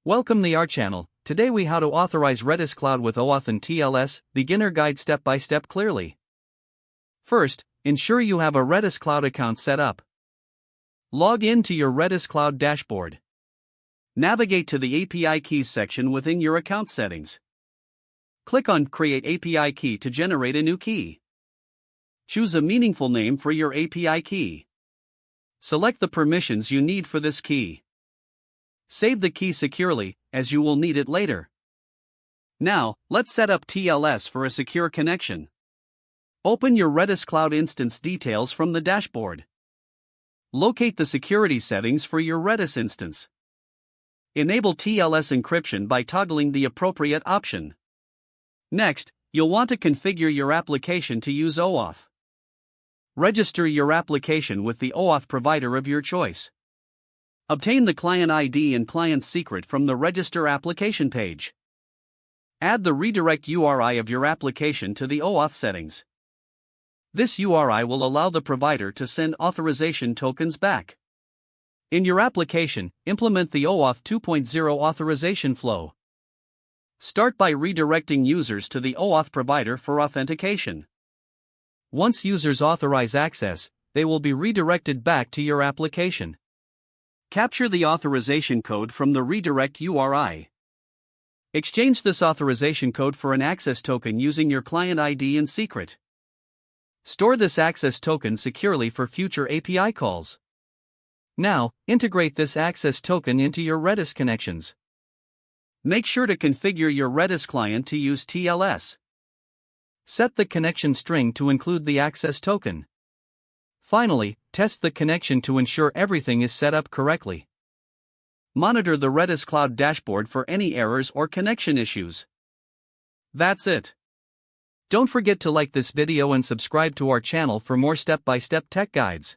Welcome to our channel. Today we how to authorize Redis Cloud with OAuth and TLS, beginner guide step by step clearly. First, ensure you have a Redis Cloud account set up. Log in to your Redis Cloud dashboard. Navigate to the API keys section within your account settings. Click on Create API Key to generate a new key. Choose a meaningful name for your API key. Select the permissions you need for this key. Save the key securely, as you will need it later. Now, let's set up TLS for a secure connection. Open your Redis Cloud instance details from the dashboard. Locate the security settings for your Redis instance. Enable TLS encryption by toggling the appropriate option. Next, you'll want to configure your application to use OAuth. Register your application with the OAuth provider of your choice. Obtain the client ID and client secret from the Register application page. Add the redirect URI of your application to the OAuth settings. This URI will allow the provider to send authorization tokens back. In your application, implement the OAuth 2.0 authorization flow. Start by redirecting users to the OAuth provider for authentication. Once users authorize access, they will be redirected back to your application. Capture the authorization code from the redirect URI. Exchange this authorization code for an access token using your client ID and secret. Store this access token securely for future API calls. Now, integrate this access token into your Redis connections. Make sure to configure your Redis client to use TLS. Set the connection string to include the access token. Finally, test the connection to ensure everything is set up correctly. Monitor the Redis Cloud dashboard for any errors or connection issues. That's it. Don't forget to like this video and subscribe to our channel for more step-by-step tech guides.